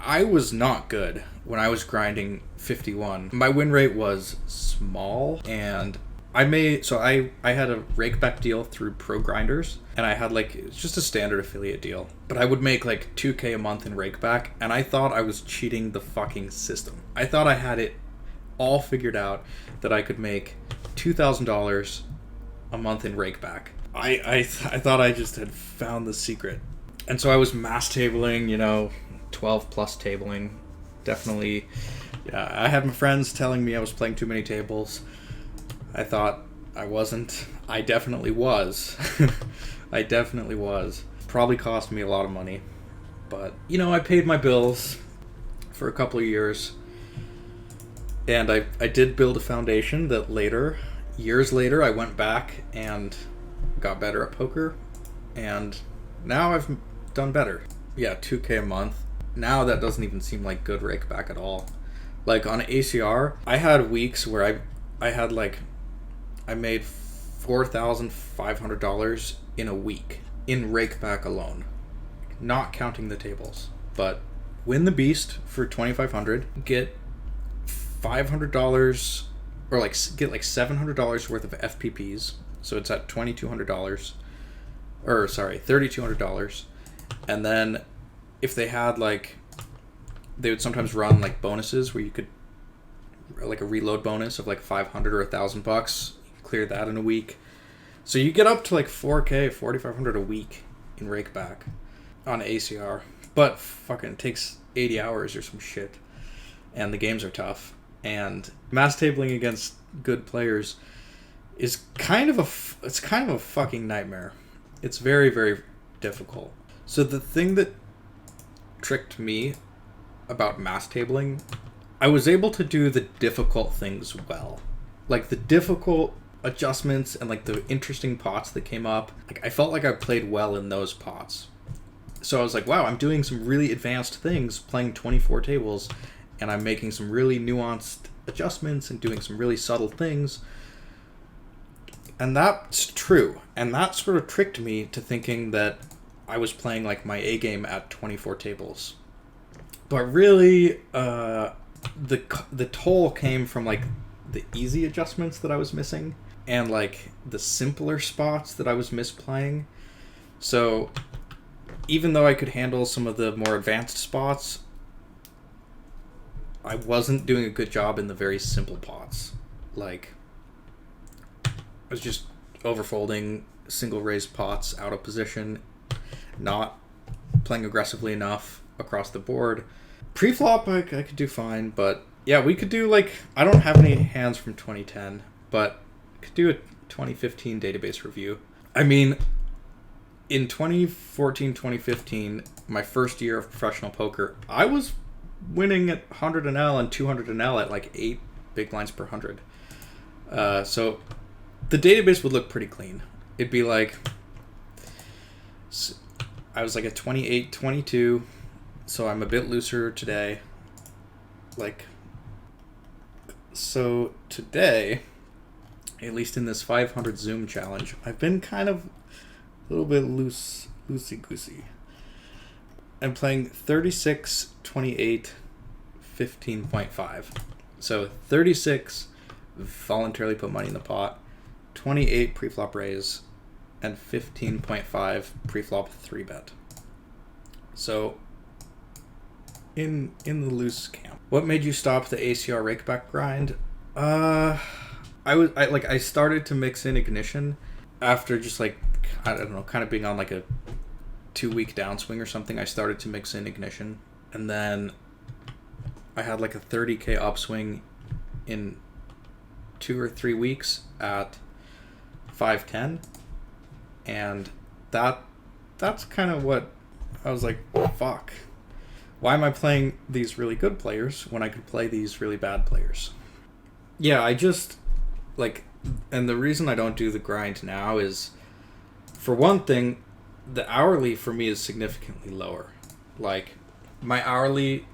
I was not good when I was grinding 51. My win rate was small, and I had a Rakeback deal through Pro Grinders, and I had like, it's just a standard affiliate deal. But I would make like 2K a month in Rakeback, and I thought I was cheating the fucking system. I thought I had it all figured out that I could make $2,000 a month in Rakeback. I thought I just had found the secret. And so I was mass tabling, 12 plus tabling. Definitely, yeah, I had my friends telling me I was playing too many tables. I thought I wasn't. I definitely was. I definitely was. Probably cost me a lot of money. But, I paid my bills for a couple of years. And I did build a foundation that years later, I went back and got better at poker. And now I've done better. Yeah, 2K a month. Now that doesn't even seem like good Rakeback at all. Like on ACR, I had weeks where I made $4,500 in a week in Rakeback alone, not counting the tables. But win the beast for $2,500, get $500 or get $700 worth of FPPs, so it's at $2,200, or sorry, $3,200, and then if they had they would sometimes run bonuses where you could a reload bonus of 500 or $1,000, clear that in a week. So you get up to 4K, 4,500 a week in Rakeback on ACR, but fucking takes 80 hours or some shit, and the games are tough. And mass tabling against good players is kind of a fucking nightmare. It's very, very difficult. So the thing that tricked me about mass tabling, I was able to do the difficult things well. The difficult adjustments and the interesting pots that came up. I felt like I played well in those pots. So I was like, wow, I'm doing some really advanced things playing 24 tables, and I'm making some really nuanced adjustments and doing some really subtle things. And that's true. And that sort of tricked me to thinking that I was playing my A game at 24 tables. But really, the toll came from the easy adjustments that I was missing and the simpler spots that I was misplaying. So even though I could handle some of the more advanced spots, I wasn't doing a good job in the very simple pots. I was just overfolding single raised pots out of position, not playing aggressively enough across the board. Pre-flop, I could do fine, but yeah, we could do I don't have any hands from 2010, but I could do a 2015 database review. I mean, in 2014, 2015, my first year of professional poker, I was winning at 100 an L and 200 an L at 8 big blinds per 100. So the database would look pretty clean. It'd be I was a 28, 22, so I'm a bit looser today. So today, at least in this 500 Zoom challenge, I've been kind of a little bit loosey-goosey. I'm playing 36, 28, 15.5. So 36, voluntarily put money in the pot, 28 pre-flop raise, and 15.5 pre-flop 3-bet. So in the loose camp. What made you stop the ACR Rakeback grind? I started to mix in Ignition after just I don't know, kind of being on a 2-week downswing or something. I started to mix in Ignition, and then I had a 30k upswing in 2 or 3 weeks at 510, and that's kind of what I was like, fuck, why am I playing these really good players when I could play these really bad players? Yeah, I just and the reason I don't do the grind now is, for one thing, the hourly for me is significantly lower. My hourly,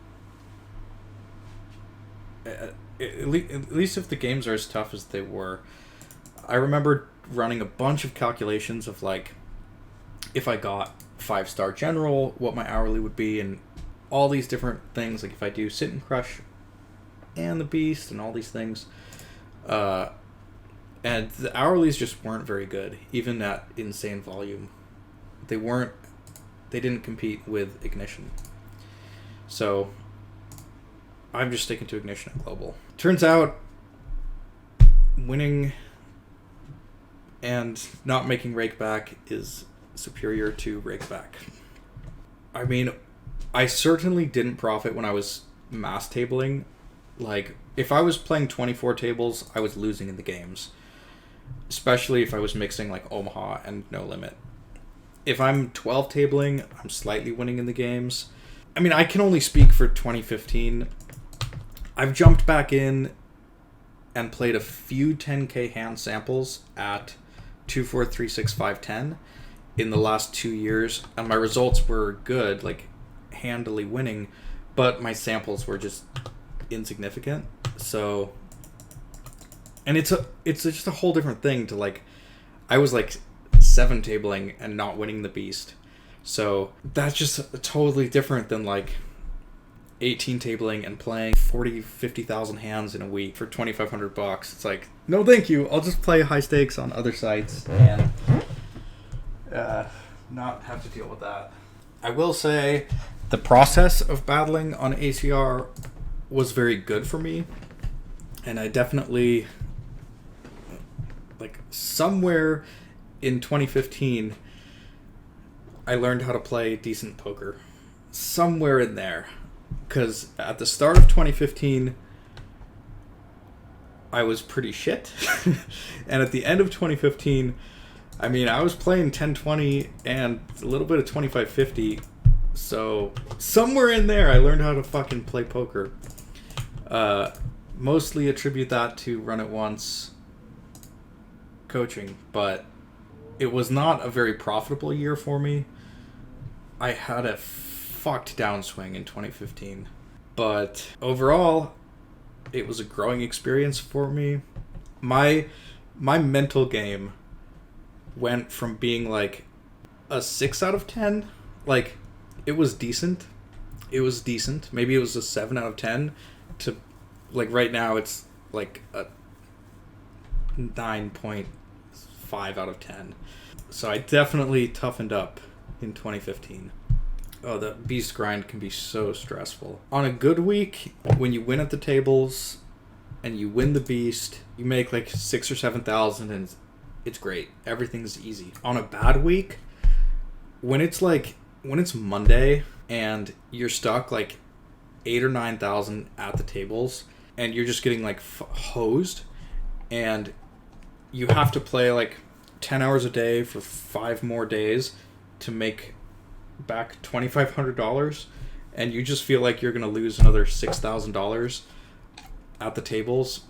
at least if the games are as tough as they were, I remember running a bunch of calculations of if I got 5-star general, what my hourly would be, and all these different things. Like if I do sit and crush and the beast and all these things, and the hourlies just weren't very good, even at insane volume. They didn't compete with Ignition. So I'm just sticking to Ignition and Global. Turns out winning and not making Rakeback is superior to Rakeback. I mean, I certainly didn't profit when I was mass tabling. Like, if I was playing 24 tables, I was losing in the games. Especially if I was mixing, like, Omaha and No Limit. If I'm 12 tabling, I'm slightly winning in the games. I mean, I can only speak for 2015. I've jumped back in and played a few 10k hand samples at 2, 4, 3, 6, 5, 10 in the last 2 years, and my results were good, like handily winning, but my samples were just insignificant. So, and it's just a whole different thing to, like, I was like 7 tabling and not winning the beast. So that's just totally different than like 18 tabling and playing 50,000 hands in a week for $2,500. It's like, no thank you, I'll just play high stakes on other sites and not have to deal with that. I will say the process of battling on ACR was very good for me, and I definitely, like, somewhere in 2015 I learned how to play decent poker. Somewhere in there. Because at the start of 2015, I was pretty shit. And at the end of 2015, I mean, I was playing 10-20 and a little bit of 25-50. So somewhere in there, I learned how to fucking play poker. Mostly attribute that to Run It Once coaching. But it was not a very profitable year for me. I had a fucked downswing in 2015. But overall, it was a growing experience for me. My mental game went from being like a 6 out of 10. Like, it was decent. Maybe it was a 7 out of 10 to, like, right now it's like a 9.5 out of 10. So I definitely toughened up in 2015. Oh, the beast grind can be so stressful. On a good week, when you win at the tables and you win the beast, you make like 6,000 or 7,000 and it's great. Everything's easy. On a bad week, when it's Monday and you're stuck like 8,000 or 9,000 at the tables and you're just getting like hosed, and you have to play like 10 hours a day for 5 more days to make back $2,500, and you just feel like you're going to lose another $6,000 at the tables.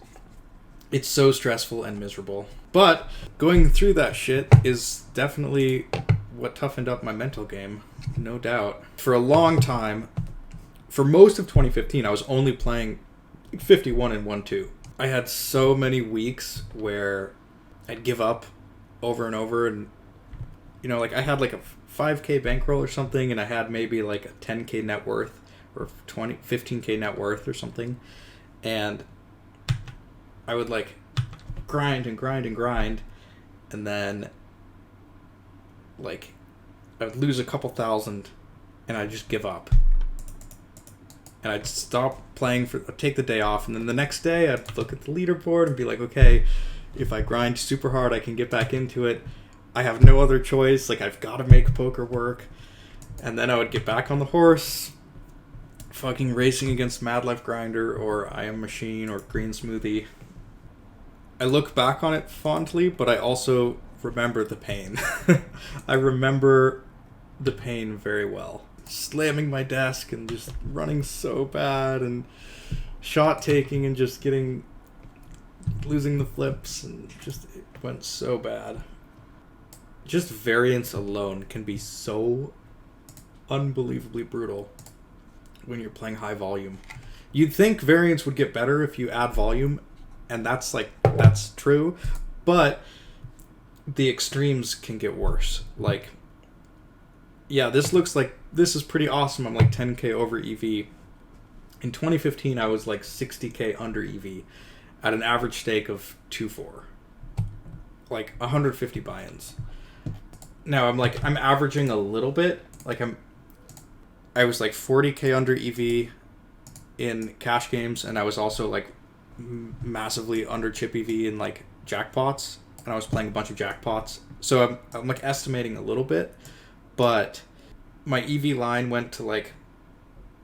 It's so stressful and miserable. But going through that shit is definitely what toughened up my mental game, no doubt. For a long time, for most of 2015, I was only playing 51 and 1-2. I had so many weeks where I'd give up over and over, and you know, like I had like a 5k bankroll or something, and I had maybe like a 10k net worth or 15k net worth or something, and I would like grind and grind and grind, and then like I would lose a couple thousand and I'd just give up, and I'd stop playing I'd take the day off, and then the next day I'd look at the leaderboard and be like, okay, if I grind super hard I can get back into it. I have no other choice. Like, I've got to make poker work. And then I would get back on the horse, fucking racing against Mad Life Grinder or I Am Machine or Green Smoothie. I look back on it fondly, but I also remember the pain. I remember the pain very well. Slamming my desk and just running so bad and shot taking and just losing the flips, and just it went so bad. Just variance alone can be so unbelievably brutal when you're playing high volume. You'd think variance would get better if you add volume, and that's true, but the extremes can get worse. Like, yeah, this looks like this is pretty awesome. I'm like 10K over EV. In 2015, I was like 60K under EV at an average stake of 2.4. Like 150 buy-ins. Now I'm averaging a little bit. I was like 40K under EV in cash games, and I was also like massively under chip EV in like jackpots, and I was playing a bunch of jackpots. So I'm like estimating a little bit, but my EV line went to like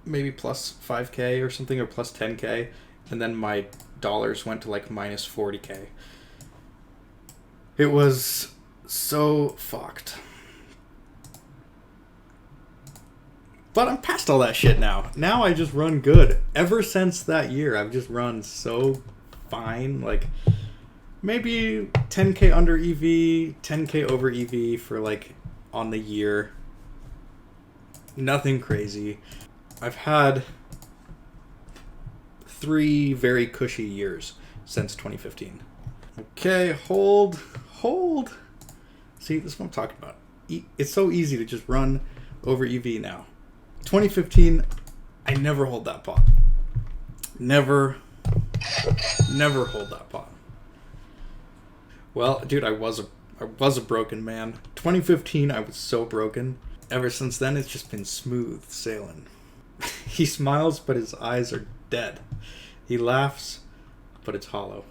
maybe plus 5K or something, or plus 10K, and then my dollars went to like minus 40K. It was so fucked. But I'm past all that shit now. Now I just run good. Ever since that year, I've just run so fine. Like, maybe 10K under EV, 10K over EV for like on the year. Nothing crazy. I've had 3 very cushy years since 2015. Okay, hold. See, this is what I'm talking about. It's so easy to just run over EV now. 2015, I never hold that pot. Never hold that pot. Well, dude, I was a broken man. 2015, I was so broken. Ever since then, it's just been smooth sailing. He smiles, but his eyes are dead. He laughs, but it's hollow.